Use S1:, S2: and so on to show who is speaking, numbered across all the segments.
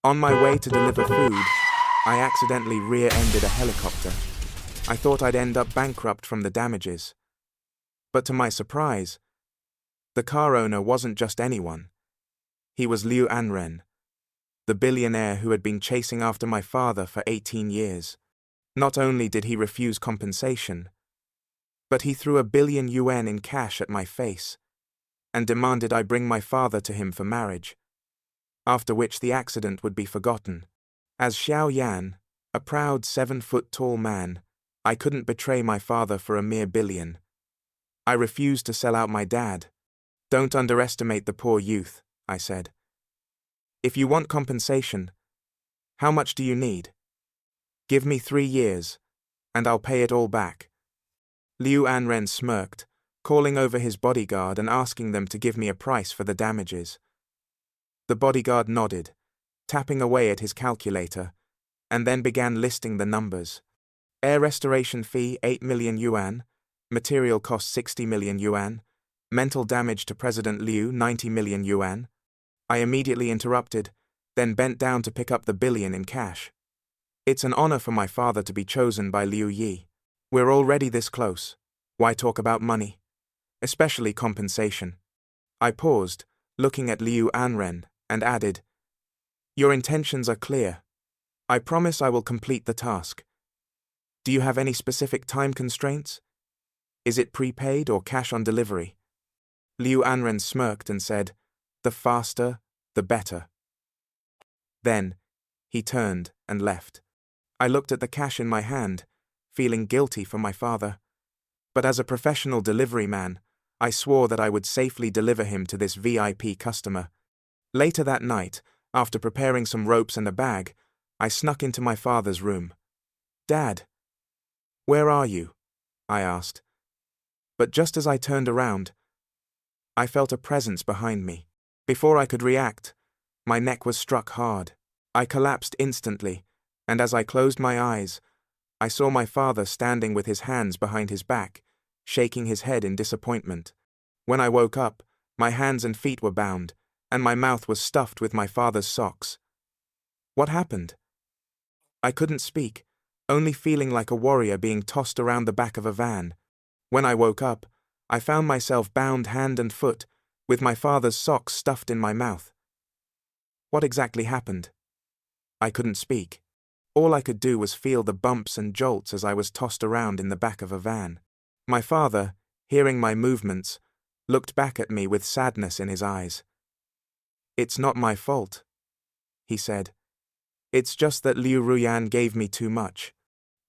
S1: On my way to deliver food, I accidentally rear-ended a helicopter. I thought I'd end up bankrupt from the damages. But to my surprise, the car owner wasn't just anyone. He was Liu Anren, the billionaire who had been chasing after my father for 18 years. Not only did he refuse compensation, but he threw 1 billion yuan in cash at my face and demanded I bring my father to him for marriage, after which the accident would be forgotten. As Xiao Yan, a proud 7-foot-tall man, I couldn't betray my father for a mere billion. I refused to sell out my dad. Don't underestimate the poor youth, I said. If you want compensation, how much do you need? Give me 3 years, and I'll pay it all back. Liu Anren smirked, calling over his bodyguard and asking them to give me a price for the damages. The bodyguard nodded, tapping away at his calculator, and then began listing the numbers. Air restoration fee 8 million yuan, material cost 60 million yuan, mental damage to President Liu 90 million yuan. I immediately interrupted, then bent down to pick up the billion in cash. It's an honor for my father to be chosen by Liu Yi. We're already this close. Why talk about money? Especially compensation. I paused, looking at Liu Anren, and added, Your intentions are clear. I promise I will complete the task. Do you have any specific time constraints? Is it prepaid or cash on delivery? Liu Anren smirked and said, The faster, the better. Then, he turned and left. I looked at the cash in my hand, feeling guilty for my father. But as a professional delivery man, I swore that I would safely deliver him to this VIP customer. Later that night, after preparing some ropes and a bag, I snuck into my father's room. Dad, where are you? I asked. But just as I turned around, I felt a presence behind me. Before I could react, my neck was struck hard. I collapsed instantly, and as I closed my eyes, I saw my father standing with his hands behind his back, shaking his head in disappointment. When I woke up, my hands and feet were bound, and my mouth was stuffed with my father's socks. What happened? I couldn't speak, only feeling like a warrior being tossed around the back of a van. When I woke up, I found myself bound hand and foot, with my father's socks stuffed in my mouth. What exactly happened? I couldn't speak. All I could do was feel the bumps and jolts as I was tossed around in the back of a van. My father, hearing my movements, looked back at me with sadness in his eyes. It's not my fault, he said. It's just that Liu Ruyan gave me too much.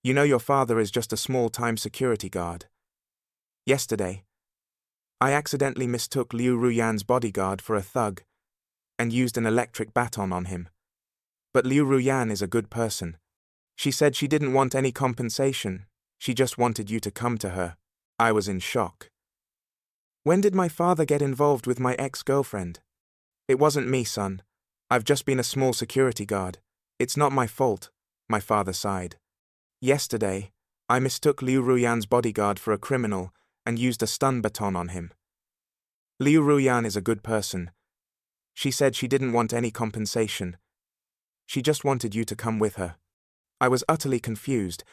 S1: You know your father is just a small-time security guard. Yesterday, I accidentally mistook Liu Ruyan's bodyguard for a thug and used an electric baton on him. But Liu Ruyan is a good person. She said she didn't want any compensation, she just wanted you to come to her. I was in shock. When did my father get involved with my ex-girlfriend? It wasn't me, son. I've just been a small security guard. It's not my fault, my father sighed. Yesterday, I mistook Liu Ruyan's bodyguard for a criminal and used a stun baton on him. Liu Ruyan is a good person. She said she didn't want any compensation. She just wanted you to come with her. I was utterly confused,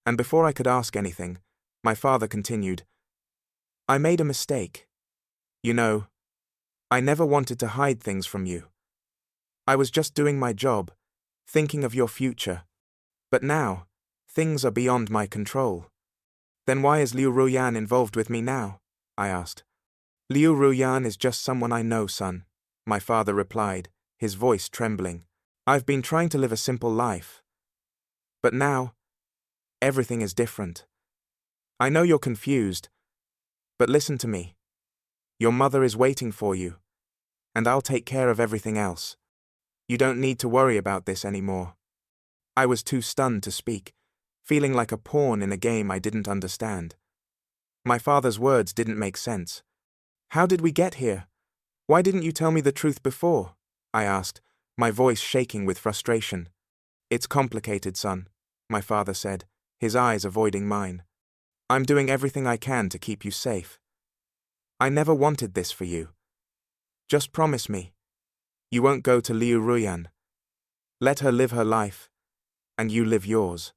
S1: and before I could ask anything, my father continued, I made a mistake. You know, I never wanted to hide things from you. I was just doing my job, thinking of your future. But now, things are beyond my control. Then why is Liu Ruyan involved with me now? I asked. Liu Ruyan is just someone I know, son, my father replied, his voice trembling. I've been trying to live a simple life. But now, everything is different. I know you're confused, but listen to me. Your mother is waiting for you, and I'll take care of everything else. You don't need to worry about this anymore. I was too stunned to speak, feeling like a pawn in a game I didn't understand. My father's words didn't make sense. How did we get here? Why didn't you tell me the truth before? I asked, my voice shaking with frustration. It's complicated, son, my father said, his eyes avoiding mine. I'm doing everything I can to keep you safe. I never wanted this for you. Just promise me. You won't go to Liu Ruyan. Let her live her life, and you live yours.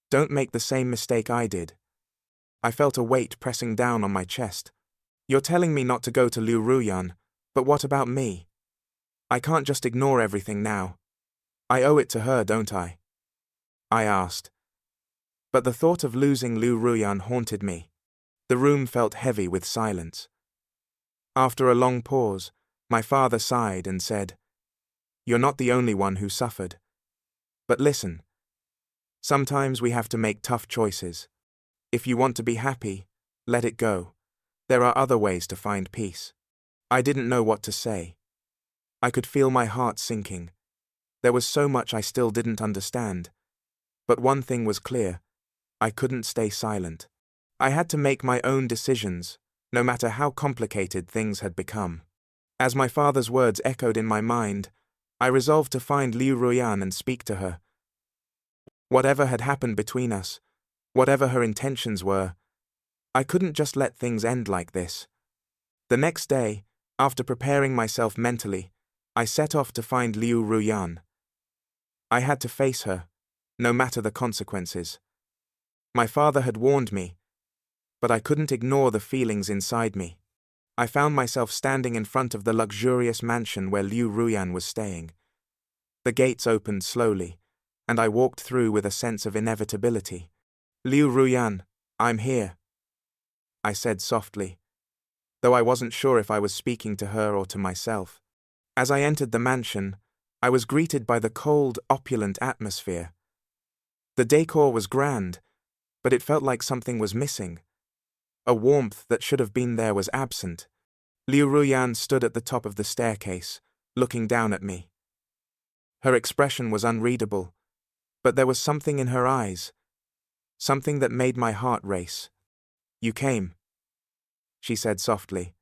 S1: Don't make the same mistake I did. I felt a weight pressing down on my chest. You're telling me not to go to Liu Ruyan, but what about me? I can't just ignore everything now. I owe it to her, don't I? I asked. But the thought of losing Liu Ruyan haunted me. The room felt heavy with silence. After a long pause, my father sighed and said, "You're not the only one who suffered. But listen. Sometimes we have to make tough choices. If you want to be happy, let it go. There are other ways to find peace." I didn't know what to say. I could feel my heart sinking. There was so much I still didn't understand. But one thing was clear. I couldn't stay silent. I had to make my own decisions, no matter how complicated things had become. As my father's words echoed in my mind, I resolved to find Liu Ruyan and speak to her. Whatever had happened between us, whatever her intentions were, I couldn't just let things end like this. The next day, after preparing myself mentally, I set off to find Liu Ruyan. I had to face her, no matter the consequences. My father had warned me, but I couldn't ignore the feelings inside me. I found myself standing in front of the luxurious mansion where Liu Ruyan was staying. The gates opened slowly, and I walked through with a sense of inevitability. "Liu Ruyan, I'm here," I said softly, though I wasn't sure if I was speaking to her or to myself. As I entered the mansion, I was greeted by the cold, opulent atmosphere. The decor was grand, but it felt like something was missing. A warmth that should have been there was absent. Liu Ruyan stood at the top of the staircase, looking down at me. Her expression was unreadable, but there was something in her eyes, something that made my heart race. "You came," she said softly,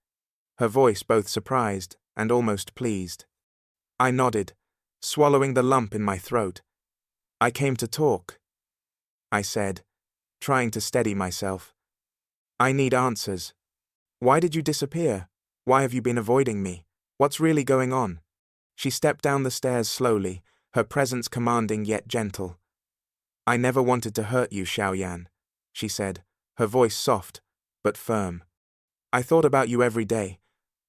S1: her voice both surprised and almost pleased. I nodded, swallowing the lump in my throat. "I came to talk," I said, trying to steady myself. "I need answers. Why did you disappear? Why have you been avoiding me? What's really going on?" She stepped down the stairs slowly, her presence commanding yet gentle. "I never wanted to hurt you, Xiaoyan," she said, her voice soft, but firm. "I thought about you every day,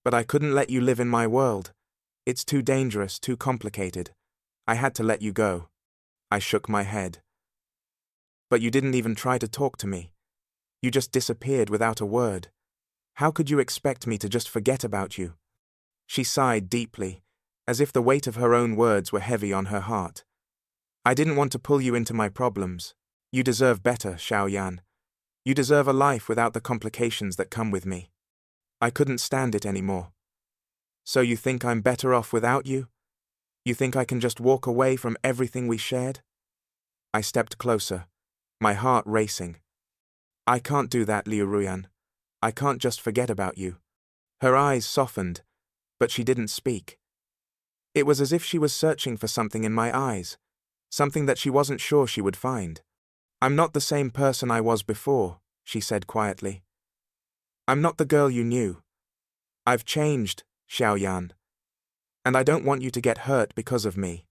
S1: but I couldn't let you live in my world. It's too dangerous, too complicated. I had to let you go." I shook my head. "But you didn't even try to talk to me. You just disappeared without a word. How could you expect me to just forget about you?" She sighed deeply, as if the weight of her own words were heavy on her heart. "I didn't want to pull you into my problems. You deserve better, Xiaoyan. You deserve a life without the complications that come with me." I couldn't stand it anymore. "So you think I'm better off without you? You think I can just walk away from everything we shared?" I stepped closer, my heart racing. "I can't do that, Liu Ruyan. I can't just forget about you." Her eyes softened, but she didn't speak. It was as if she was searching for something in my eyes, something that she wasn't sure she would find. "I'm not the same person I was before," she said quietly. "I'm not the girl you knew. I've changed, Xiaoyan. And I don't want you to get hurt because of me."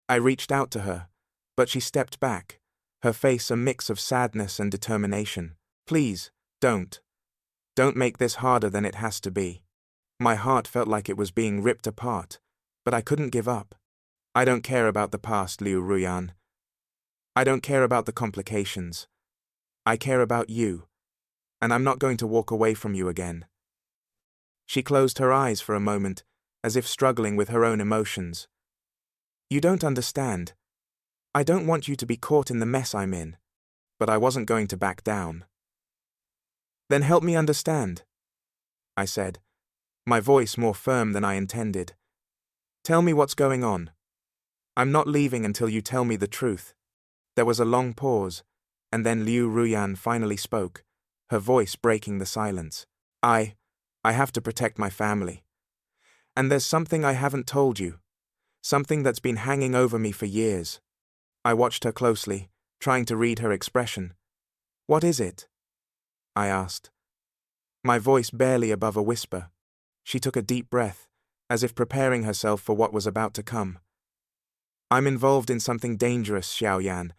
S1: I reached out to her, but she stepped back, her face a mix of sadness and determination. "Please, don't. Don't make this harder than it has to be." My heart felt like it was being ripped apart, but I couldn't give up. "I don't care about the past, Liu Ruyan. I don't care about the complications. I care about you, and I'm not going to walk away from you again." She closed her eyes for a moment, as if struggling with her own emotions. "You don't understand. I don't want you to be caught in the mess I'm in." But I wasn't going to back down. "Then help me understand," I said, my voice more firm than I intended. "Tell me what's going on. I'm not leaving until you tell me the truth." There was a long pause, and then Liu Ruyan finally spoke, her voice breaking the silence. I have to protect my family. And there's something I haven't told you, something that's been hanging over me for years." I watched her closely, trying to read her expression. "What is it?" I asked, my voice barely above a whisper. She took a deep breath, as if preparing herself for what was about to come. I'm involved in something dangerous, Xiaoyan.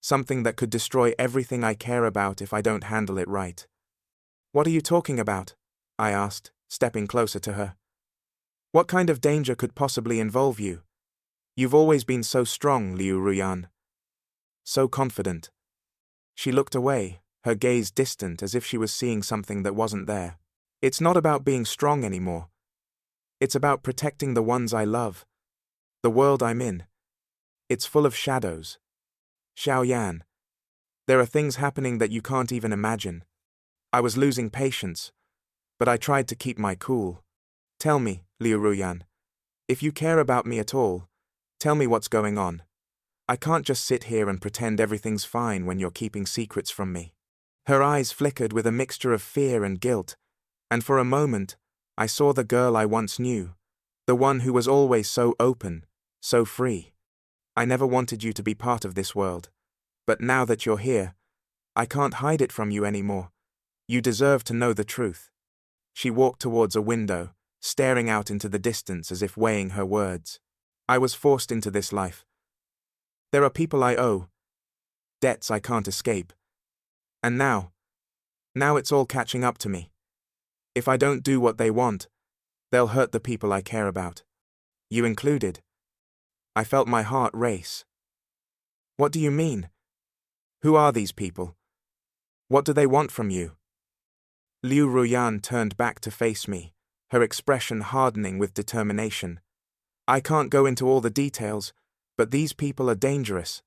S1: Something that could destroy everything I care about if I don't handle it right. What are you talking about? I asked, stepping closer to her. What kind of danger could possibly involve you? You've always been so strong, Liu Ruyan. So confident. She looked away, her gaze distant as if she was seeing something that wasn't there. It's not about being strong anymore. It's about protecting the ones I love. The world I'm in. It's full of shadows. Xiaoyan. There are things happening that you can't even imagine. I was losing patience, but I tried to keep my cool. Tell me, Liu Ruyan, if you care about me at all, tell me what's going on. I can't just sit here and pretend everything's fine when you're keeping secrets from me. Her eyes flickered with a mixture of fear and guilt, and for a moment, I saw the girl I once knew, the one who was always so open, so free. I never wanted you to be part of this world, but now that you're here, I can't hide it from you anymore. You deserve to know the truth. She walked towards a window, staring out into the distance as if weighing her words. I was forced into this life. There are people I owe, debts I can't escape. And now it's all catching up to me. If I don't do what they want, they'll hurt the people I care about. You included. I felt my heart race. What do you mean? Who are these people? What do they want from you? Liu Ruyan turned back to face me, her expression hardening with determination. I can't go into all the details, but these people are dangerous.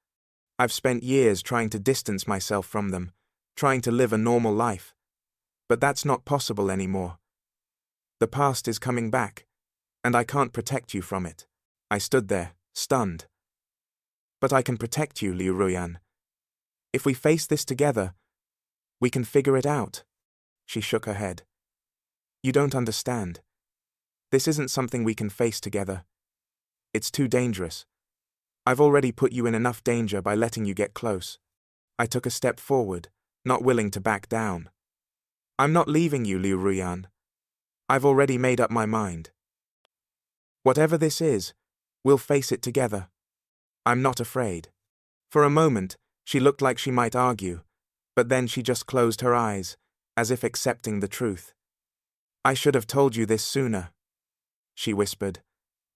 S1: I've spent years trying to distance myself from them, trying to live a normal life. But that's not possible anymore. The past is coming back, and I can't protect you from it. I stood there, stunned. But I can protect you, Liu Ruyan. If we face this together, we can figure it out. She shook her head. You don't understand. This isn't something we can face together. It's too dangerous. I've already put you in enough danger by letting you get close. I took a step forward, not willing to back down. I'm not leaving you, Liu Ruyan. I've already made up my mind. Whatever this is, we'll face it together. I'm not afraid. For a moment, she looked like she might argue, but then she just closed her eyes, as if accepting the truth. I should have told you this sooner, she whispered,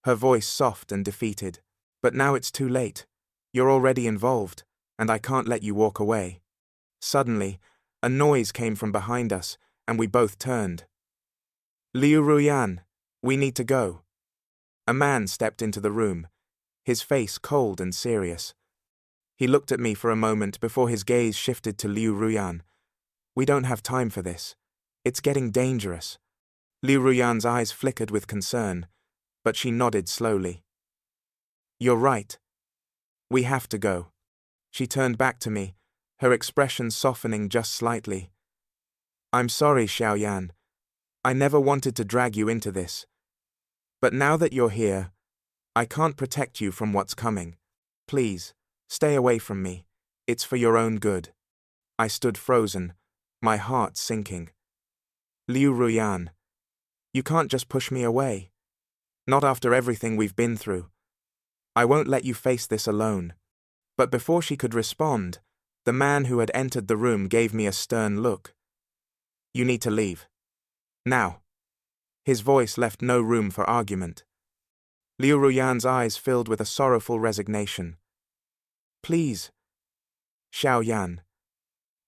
S1: her voice soft and defeated. But now it's too late. You're already involved, and I can't let you walk away. Suddenly, a noise came from behind us, and we both turned. Liu Ruyan, we need to go. A man stepped into the room, his face cold and serious. He looked at me for a moment before his gaze shifted to Liu Ruyan. We don't have time for this. It's getting dangerous. Liu Ruyan's eyes flickered with concern, but she nodded slowly. You're right. We have to go. She turned back to me, her expression softening just slightly. I'm sorry, Xiaoyan. I never wanted to drag you into this. But now that you're here, I can't protect you from what's coming. Please, stay away from me. It's for your own good. I stood frozen, my heart sinking. Liu Ruyan, you can't just push me away. Not after everything we've been through. I won't let you face this alone. But before she could respond, the man who had entered the room gave me a stern look. You need to leave. Now. His voice left no room for argument. Liu Ruyan's eyes filled with a sorrowful resignation. Please. Xiaoyan.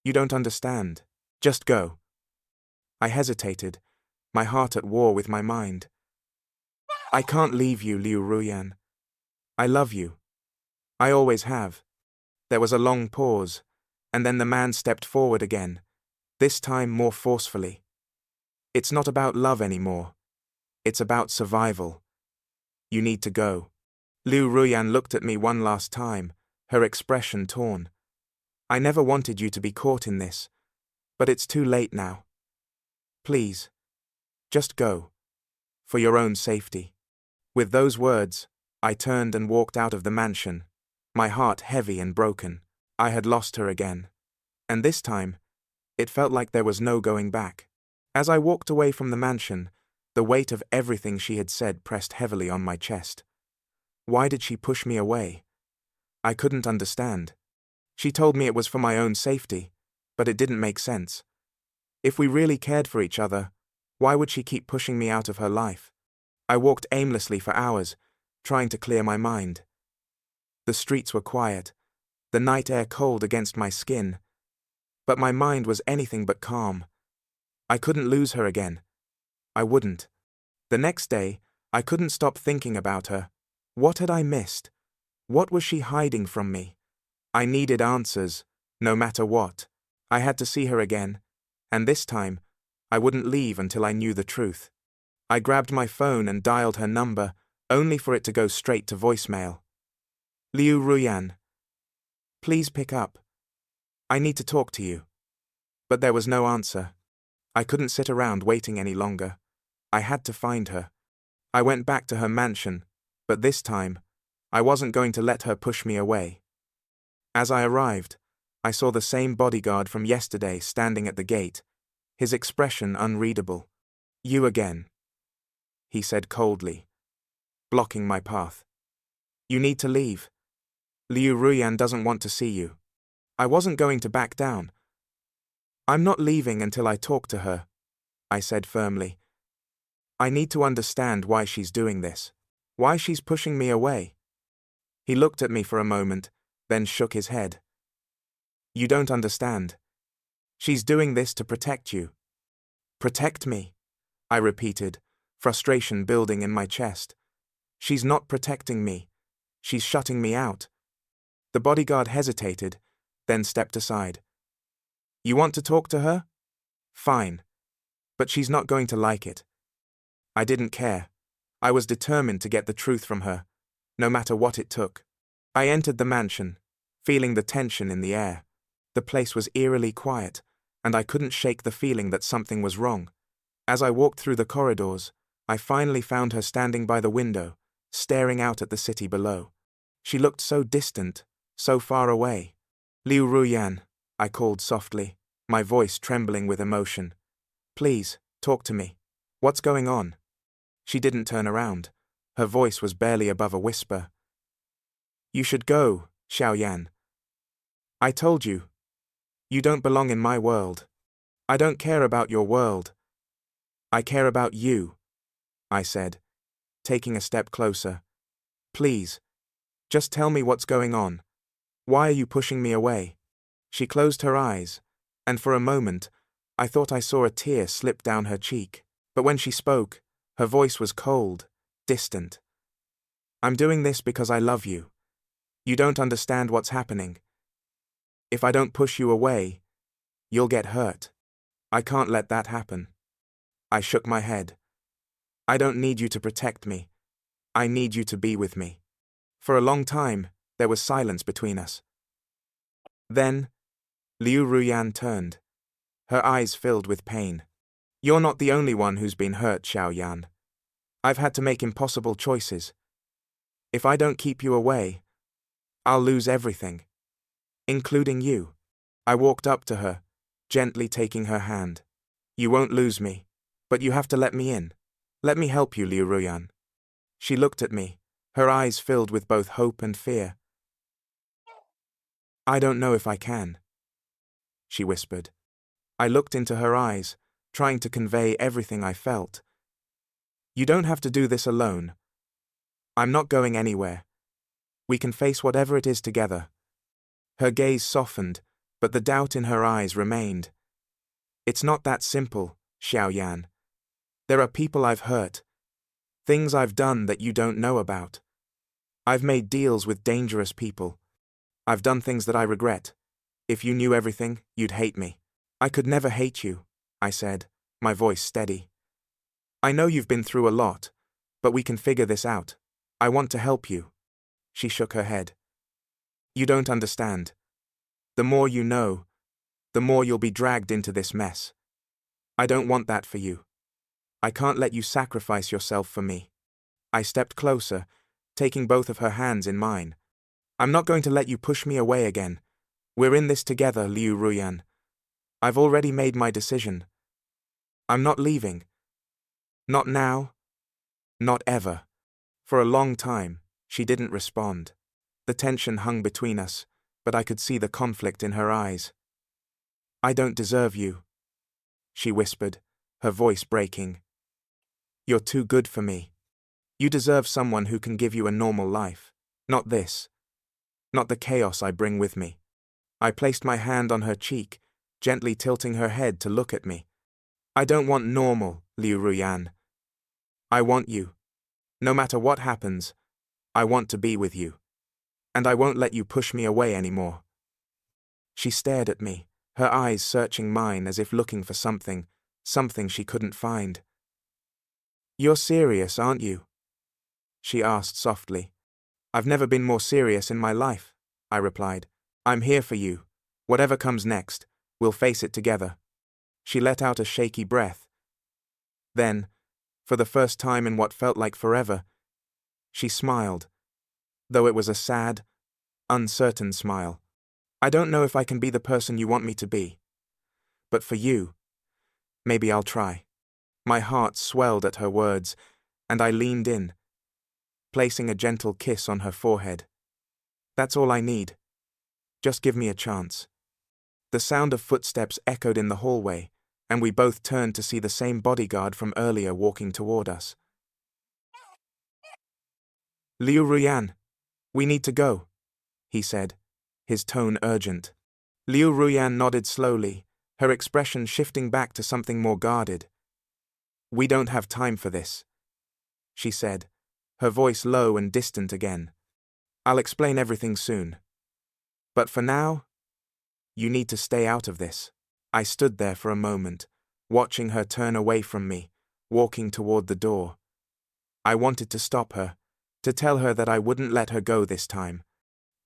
S1: You don't understand. Just go. I hesitated, my heart at war with my mind. I can't leave you, Liu Ruyan. I love you. I always have. There was a long pause, and then the man stepped forward again, this time more forcefully. It's not about love anymore. It's about survival. You need to go. Liu Ruyan looked at me one last time, her expression torn. I never wanted you to be caught in this, but it's too late now. Please, just go. For your own safety. With those words, I turned and walked out of the mansion, my heart heavy and broken. I had lost her again. And this time, it felt like there was no going back. As I walked away from the mansion, the weight of everything she had said pressed heavily on my chest. Why did she push me away? I couldn't understand. She told me it was for my own safety, but it didn't make sense. If we really cared for each other, why would she keep pushing me out of her life? I walked aimlessly for hours, trying to clear my mind. The streets were quiet, the night air cold against my skin, but my mind was anything but calm. I couldn't lose her again. I wouldn't. The next day, I couldn't stop thinking about her. What had I missed? What was she hiding from me? I needed answers, no matter what. I had to see her again, and this time, I wouldn't leave until I knew the truth. I grabbed my phone and dialed her number, only for it to go straight to voicemail. Liu Ruyan. Please pick up. I need to talk to you. But there was no answer. I couldn't sit around waiting any longer. I had to find her. I went back to her mansion, but this time, I wasn't going to let her push me away. As I arrived, I saw the same bodyguard from yesterday standing at the gate, his expression unreadable. You again, he said coldly, blocking my path. You need to leave. Liu Ruyan doesn't want to see you. I wasn't going to back down. I'm not leaving until I talk to her, I said firmly. I need to understand why she's doing this, why she's pushing me away. He looked at me for a moment, then shook his head. You don't understand. She's doing this to protect you. Protect me, I repeated, frustration building in my chest. She's not protecting me. She's shutting me out. The bodyguard hesitated, then stepped aside. You want to talk to her? Fine. But she's not going to like it. I didn't care. I was determined to get the truth from her, no matter what it took. I entered the mansion, feeling the tension in the air. The place was eerily quiet, and I couldn't shake the feeling that something was wrong. As I walked through the corridors, I finally found her standing by the window, staring out at the city below. She looked so distant, so far away. Liu Ruyan, I called softly, my voice trembling with emotion. Please, talk to me. What's going on? She didn't turn around. Her voice was barely above a whisper. You should go, Xiaoyan. I told you. You don't belong in my world. I don't care about your world. I care about you, I said, taking a step closer. Please, just tell me what's going on. Why are you pushing me away? She closed her eyes, and for a moment, I thought I saw a tear slip down her cheek. But when she spoke, her voice was cold, distant. I'm doing this because I love you. You don't understand what's happening. If I don't push you away, you'll get hurt. I can't let that happen. I shook my head. I don't need you to protect me. I need you to be with me. For a long time, there was silence between us. Then, Liu Ruyan turned. Her eyes filled with pain. You're not the only one who's been hurt, Xiaoyan. I've had to make impossible choices. If I don't keep you away, I'll lose everything, including you. I walked up to her, gently taking her hand. You won't lose me, but you have to let me in. Let me help you, Liu Ruyan. She looked at me, her eyes filled with both hope and fear. I don't know if I can, she whispered. I looked into her eyes, trying to convey everything I felt. You don't have to do this alone. I'm not going anywhere. We can face whatever it is together. Her gaze softened, but the doubt in her eyes remained. It's not that simple, Xiaoyan. There are people I've hurt. Things I've done that you don't know about. I've made deals with dangerous people. I've done things that I regret. If you knew everything, you'd hate me. I could never hate you, I said, my voice steady. I know you've been through a lot, but we can figure this out. I want to help you. She shook her head. You don't understand. The more you know, the more you'll be dragged into this mess. I don't want that for you. I can't let you sacrifice yourself for me. I stepped closer, taking both of her hands in mine. I'm not going to let you push me away again. We're in this together, Liu Ruyan. I've already made my decision. I'm not leaving. Not now. Not ever. For a long time. She didn't respond. The tension hung between us, but I could see the conflict in her eyes. "I don't deserve you," she whispered, her voice breaking. "You're too good for me. You deserve someone who can give you a normal life, not this. Not the chaos I bring with me." I placed my hand on her cheek, gently tilting her head to look at me. "I don't want normal, Liu Ruyan. I want you. No matter what happens, I want to be with you. And I won't let you push me away anymore." She stared at me, her eyes searching mine as if looking for something she couldn't find. "You're serious, aren't you?" she asked softly. "I've never been more serious in my life," I replied. "I'm here for you. Whatever comes next, we'll face it together." She let out a shaky breath. Then, for the first time in what felt like forever, she smiled, though it was a sad, uncertain smile. "I don't know if I can be the person you want me to be. But for you, maybe I'll try." My heart swelled at her words, and I leaned in, placing a gentle kiss on her forehead. "That's all I need. Just give me a chance." The sound of footsteps echoed in the hallway, and we both turned to see the same bodyguard from earlier walking toward us. "Liu Ruyan, we need to go," he said, his tone urgent. Liu Ruyan nodded slowly, her expression shifting back to something more guarded. "We don't have time for this," she said, her voice low and distant again. "I'll explain everything soon. But for now, you need to stay out of this." I stood there for a moment, watching her turn away from me, walking toward the door. I wanted to stop her, to tell her that I wouldn't let her go this time.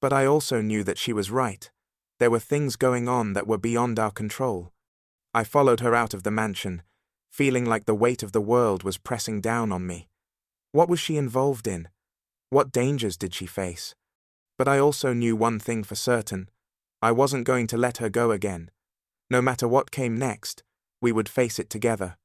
S1: But I also knew that she was right. There were things going on that were beyond our control. I followed her out of the mansion, feeling like the weight of the world was pressing down on me. What was she involved in? What dangers did she face? But I also knew one thing for certain. I wasn't going to let her go again. No matter what came next, we would face it together.